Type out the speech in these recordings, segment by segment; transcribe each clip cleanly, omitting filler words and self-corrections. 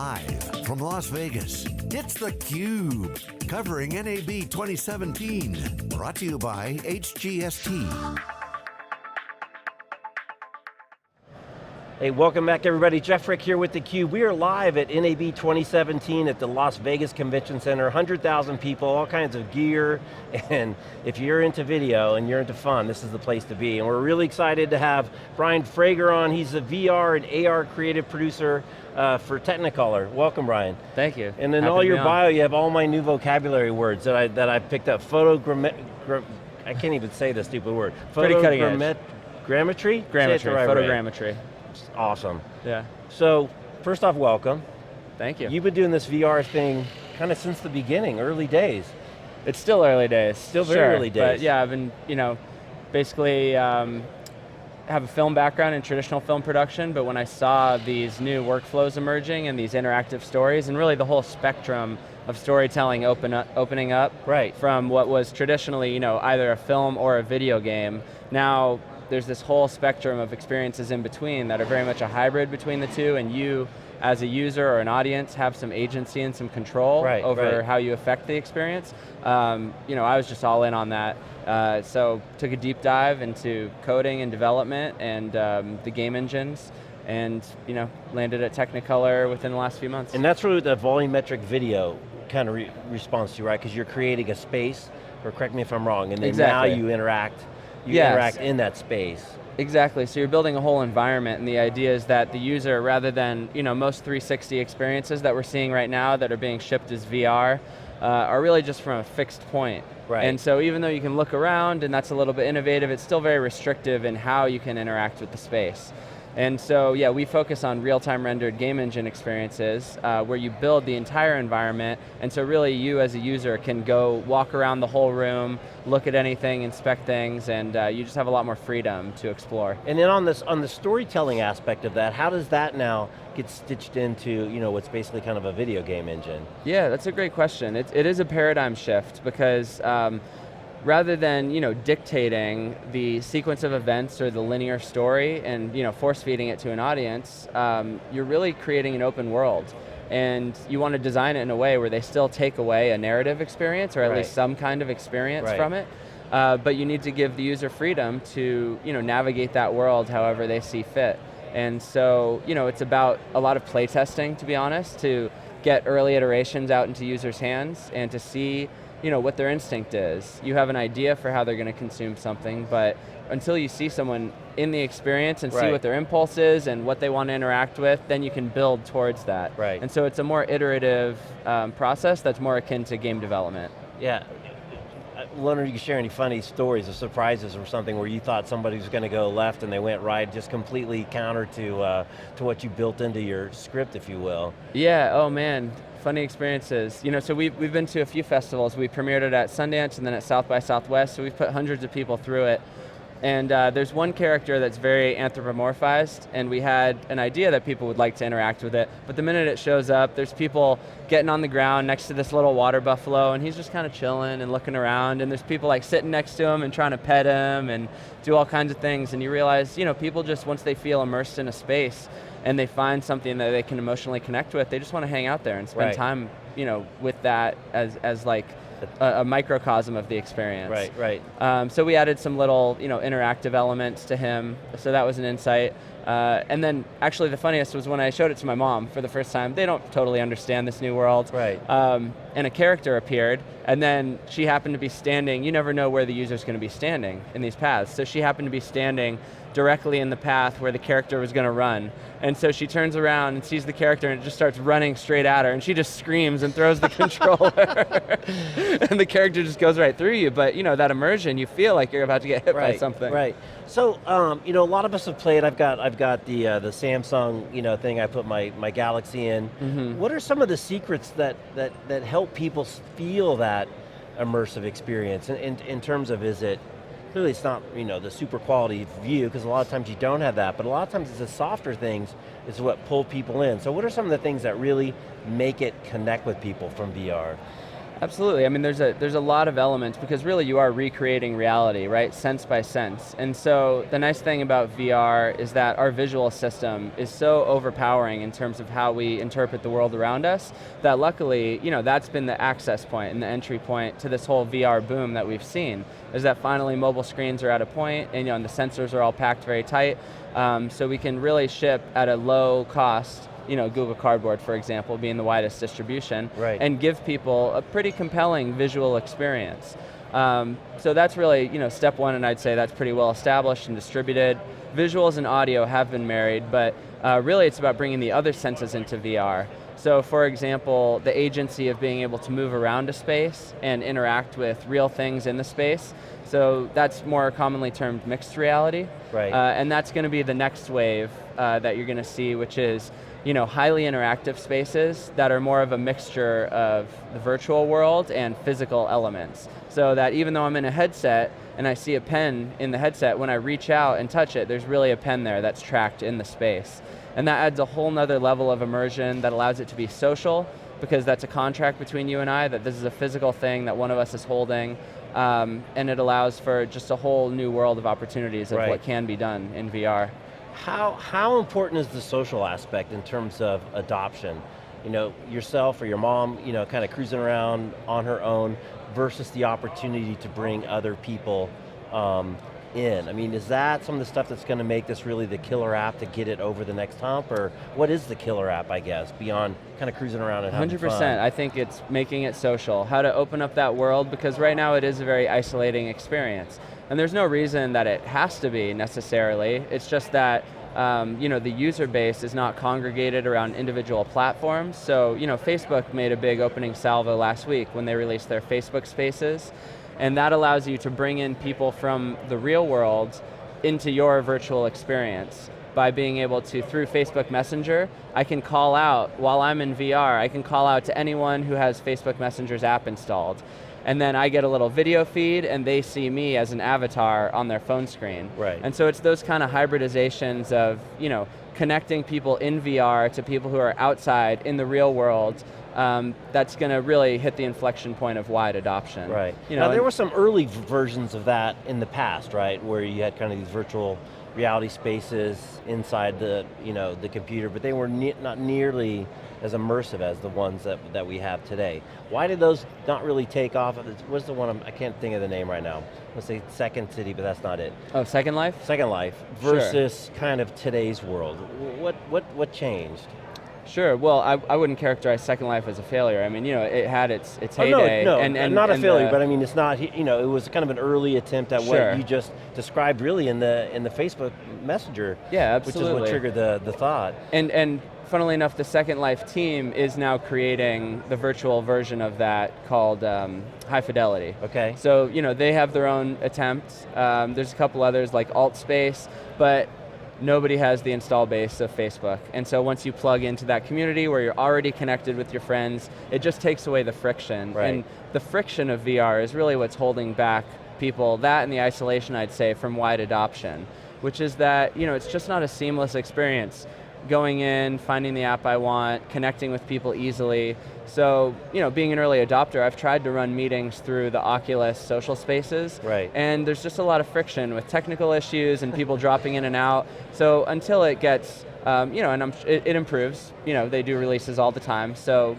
Live from Las Vegas, it's theCUBE, covering NAB 2017. Brought to you by HGST. Hey, welcome back everybody. Jeff Frick here with theCUBE. We are live at NAB 2017 at the Las Vegas Convention Center. 100,000 people, all kinds of gear, and if you're into video and you're into fun, this is the place to be. And we're really excited to have Brian Frager on. He's a VR and AR creative producer for Technicolor. Welcome, Brian. Thank you. And in all your bio, you have all my new vocabulary words that I picked up. I can't even say the stupid word. Pretty cutting edge. Grammetry? Photogrammetry. Awesome. Yeah. So, first off, welcome. Thank you. You've been doing this VR thing kind of since the beginning, early days. It's still early days. Still very early days. But yeah, I've been, basically have a film background in traditional film production, but when I saw these new workflows emerging and these interactive stories, and really the whole spectrum of storytelling opening up from what was traditionally, either a film or a video game, now there's this whole spectrum of experiences in between that are very much a hybrid between the two, and you, as a user or an audience, have some agency and some control over how you affect the experience. I was just all in on that. So took a deep dive into coding and development and the game engines, and landed at Technicolor within the last few months. And that's really the volumetric video kind of response to, right? Because you're creating a space, or correct me if I'm wrong, and then now you interact. Interact in that space. Exactly, so you're building a whole environment, and the idea is that the user, rather than most 360 experiences that we're seeing right now that are being shipped as VR, are really just from a fixed point. Right. And so even though you can look around, and that's a little bit innovative, it's still very restrictive in how you can interact with the space. And so, yeah, we focus on real-time rendered game engine experiences where you build the entire environment, and so really you as a user can go walk around the whole room, look at anything, inspect things, and you just have a lot more freedom to explore. And then on the storytelling aspect of that, how does that now get stitched into what's basically kind of a video game engine? Yeah, that's a great question. It is a paradigm shift because rather than dictating the sequence of events or the linear story and force feeding it to an audience, you're really creating an open world. And you want to design it in a way where they still take away a narrative experience, or at least some kind of experience from it. But you need to give the user freedom to navigate that world however they see fit. And so it's about a lot of play testing, to be honest, to get early iterations out into users' hands and to see what their instinct is. You have an idea for how they're going to consume something, but until you see someone in the experience and see what their impulse is and what they want to interact with, then you can build towards that. And so it's a more iterative process that's more akin to game development. Yeah. Leonard, you can share any funny stories or surprises or something where you thought somebody was going to go left and they went right, just completely counter to what you built into your script, if you will. Yeah, oh man. Funny experiences. So we've been to a few festivals. We premiered it at Sundance and then at South by Southwest, so we've put hundreds of people through it. And there's one character that's very anthropomorphized, and we had an idea that people would like to interact with it, but the minute it shows up, there's people getting on the ground next to this little water buffalo, and he's just kind of chilling and looking around, and there's people like sitting next to him and trying to pet him and do all kinds of things, and you realize, people just, once they feel immersed in a space, and they find something that they can emotionally connect with, they just want to hang out there and spend time, with that as like a microcosm of the experience. So we added some little, interactive elements to him, so that was an insight. And then actually the funniest was when I showed it to my mom for the first time. They don't totally understand this new world. And a character appeared, and then she happened to be standing, you never know where the user's going to be standing in these paths, so she happened to be standing directly in the path where the character was going to run. And so she turns around and sees the character and it just starts running straight at her, and she just screams and throws the controller. And the character just goes right through you, but that immersion, you feel like you're about to get hit by something. So, a lot of us have played, I've got the Samsung, thing I put my Galaxy in. What are some of the secrets that help people feel that immersive experience in terms of, is it, clearly it's not the super quality view, because a lot of times you don't have that, but a lot of times it's the softer things is what pull people in. So what are some of the things that really make it connect with people from VR? Absolutely, I mean there's a lot of elements because really you are recreating reality, right, sense by sense. And so the nice thing about VR is that our visual system is so overpowering in terms of how we interpret the world around us that luckily, that's been the access point and the entry point to this whole VR boom that we've seen, is that finally mobile screens are at a point and, and the sensors are all packed very tight, so we can really ship at a low cost, Google Cardboard, for example, being the widest distribution, right, and give people a pretty compelling visual experience. So that's really, step one, and I'd say that's pretty well established and distributed. Visuals and audio have been married, but really it's about bringing the other senses into VR. So for example, the agency of being able to move around a space and interact with real things in the space. So that's more commonly termed mixed reality. Right. And that's going to be the next wave that you're going to see, which is highly interactive spaces that are more of a mixture of the virtual world and physical elements. So that even though I'm in a headset and I see a pen in the headset, when I reach out and touch it, there's really a pen there that's tracked in the space. And that adds a whole nother level of immersion that allows it to be social, because that's a contract between you and I, that this is a physical thing that one of us is holding, and it allows for just a whole new world of opportunities of what can be done in VR. How important is the social aspect in terms of adoption? Yourself or your mom, kind of cruising around on her own versus the opportunity to bring other people in. I mean, is that some of the stuff that's going to make this really the killer app to get it over the next hump, or what is the killer app, I guess, beyond kind of cruising around and having 100%, fun? I think it's making it social, how to open up that world, because right now it is a very isolating experience. And there's no reason that it has to be necessarily, it's just that the user base is not congregated around individual platforms. So, Facebook made a big opening salvo last week when they released their Facebook Spaces, and that allows you to bring in people from the real world into your virtual experience by being able to, through Facebook Messenger, I can call out, while I'm in VR, I can call out to anyone who has Facebook Messenger's app installed. And then I get a little video feed and they see me as an avatar on their phone screen. Right. And so it's those kind of hybridizations of, connecting people in VR to people who are outside in the real world, that's going to really hit the inflection point of wide adoption. Right. Now there were some early versions of that in the past, right, where you had kind of these virtual reality spaces inside the the computer, but they were not nearly as immersive as the ones that we have today. Why did those not really take off? What's the one, I can't think of the name right now. Let's say Second City, but that's not it. Oh, Second Life? Second Life versus kind of today's world. What changed? Sure, well, I wouldn't characterize Second Life as a failure. I mean, it had its heyday. No, and not a failure, but I mean, it's not, it was kind of an early attempt at Sure. what you just described really in the Facebook Messenger. Yeah, absolutely. Which is what triggered the thought. And funnily enough, the Second Life team is now creating the virtual version of that called High Fidelity. Okay. So, they have their own attempts. There's a couple others like AltSpace, but nobody has the install base of Facebook. And so once you plug into that community where you're already connected with your friends, it just takes away the friction. Right. And the friction of VR is really what's holding back people, that and the isolation, I'd say, from wide adoption, which is that, it's just not a seamless experience. Going in, finding the app I want, connecting with people easily. So, being an early adopter, I've tried to run meetings through the Oculus social spaces. Right. And there's just a lot of friction with technical issues and people dropping in and out. So until it gets, it improves, they do releases all the time. So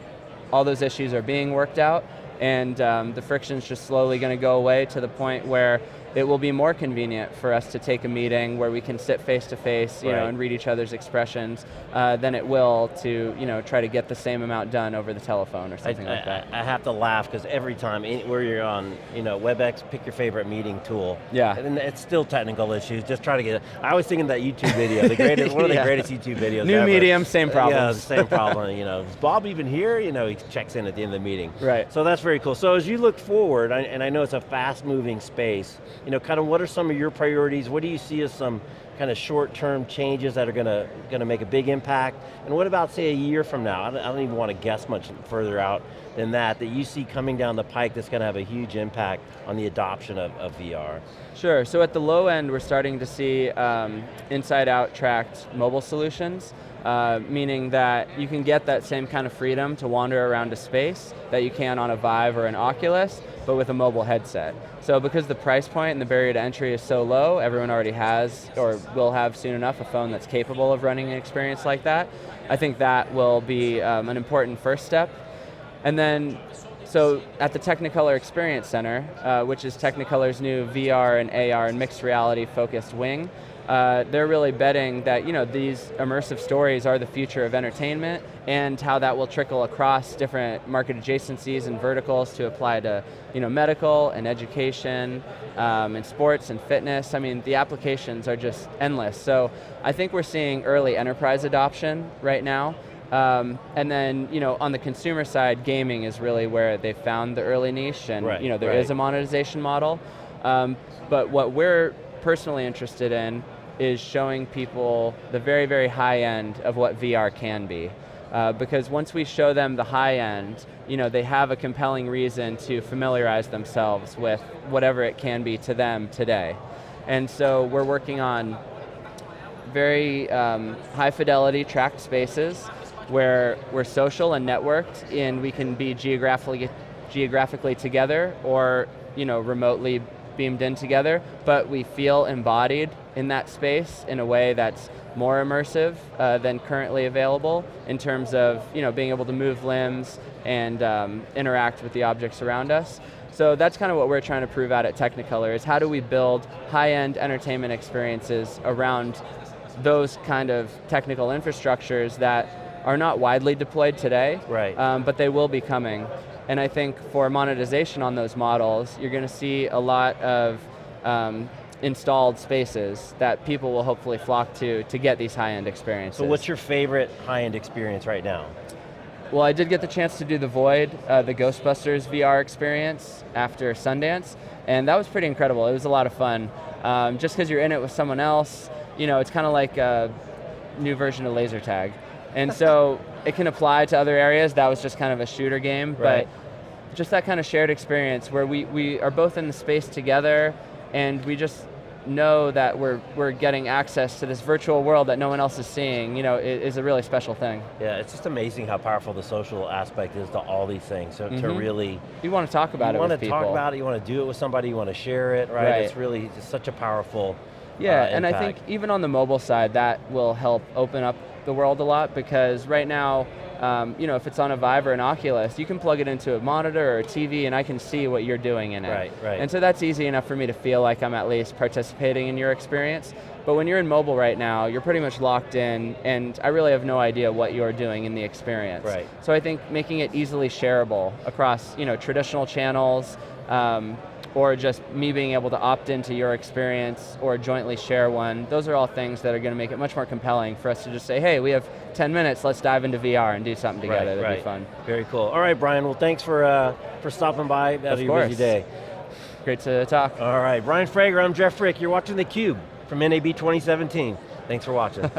all those issues are being worked out, and the friction's just slowly going to go away to the point where it will be more convenient for us to take a meeting where we can sit face to face, and read each other's expressions, than it will to, try to get the same amount done over the telephone or something like that. I have to laugh because every time where you're on, WebEx, pick your favorite meeting tool. Yeah. And it's still technical issues. Just try to get it. I always think of that YouTube video, the greatest, one of the greatest YouTube videos New ever. medium, same problem. Yeah, same problem. Is Bob even here? He checks in at the end of the meeting. Right. So that's very cool. So as you look forward, and I know it's a fast-moving space, kind of what are some of your priorities? What do you see as some kind of short-term changes that are going to make a big impact? And what about, say, a year from now? I don't even want to guess much further out than that you see coming down the pike that's going to have a huge impact on the adoption of VR? Sure, so at the low end, we're starting to see inside-out tracked mobile solutions. meaning that you can get that same kind of freedom to wander around a space that you can on a Vive or an Oculus, but with a mobile headset. So because the price point and the barrier to entry is so low, everyone already has, or will have soon enough, a phone that's capable of running an experience like that. I think that will be an important first step. And then, so at the Technicolor Experience Center, which is Technicolor's new VR and AR and mixed reality focused wing, they're really betting that these immersive stories are the future of entertainment and how that will trickle across different market adjacencies and verticals to apply to medical and education and sports and fitness. I mean, the applications are just endless. So I think we're seeing early enterprise adoption right now. And then, on the consumer side, gaming is really where they found the early niche, and there is a monetization model. But what we're personally interested in is showing people the very, very high end of what VR can be. Because once we show them the high end, they have a compelling reason to familiarize themselves with whatever it can be to them today. And so we're working on very high fidelity tracked spaces where we're social and networked, and we can be geographically together or remotely beamed in together, but we feel embodied in that space in a way that's more immersive than currently available in terms of being able to move limbs and interact with the objects around us. So that's kind of what we're trying to prove out at Technicolor, is how do we build high-end entertainment experiences around those kind of technical infrastructures that are not widely deployed today, but they will be coming. And I think for monetization on those models, you're going to see a lot of installed spaces that people will hopefully flock to get these high-end experiences. So what's your favorite high-end experience right now? Well, I did get the chance to do the Void, the Ghostbusters VR experience after Sundance, and that was pretty incredible. It was a lot of fun. Just because you're in it with someone else, it's kind of like a new version of laser tag. And so it can apply to other areas. That was just kind of a shooter game, but just that kind of shared experience where we are both in the space together, and we just know that we're getting access to this virtual world that no one else is seeing, is a really special thing. Yeah, it's just amazing how powerful the social aspect is to all these things. So to really... You want to talk about it with people. You want to talk about it, you want to do it with somebody, you want to share it, right? It's really just such a powerful and impact. I think even on the mobile side, that will help open up the world a lot, because right now, if it's on a Vive or an Oculus, you can plug it into a monitor or a TV and I can see what you're doing in it. Right. And so that's easy enough for me to feel like I'm at least participating in your experience. But when you're in mobile right now, you're pretty much locked in, and I really have no idea what you're doing in the experience. So I think making it easily shareable across traditional channels, or just me being able to opt into your experience or jointly share one, those are all things that are going to make it much more compelling for us to just say, hey, we have 10 minutes, let's dive into VR and do something together. That'd be fun. Very cool. All right, Brian, well thanks for stopping by out of your busy day. Great to talk. All right, Brian Frager, I'm Jeff Frick. You're watching theCUBE from NAB 2017. Thanks for watching.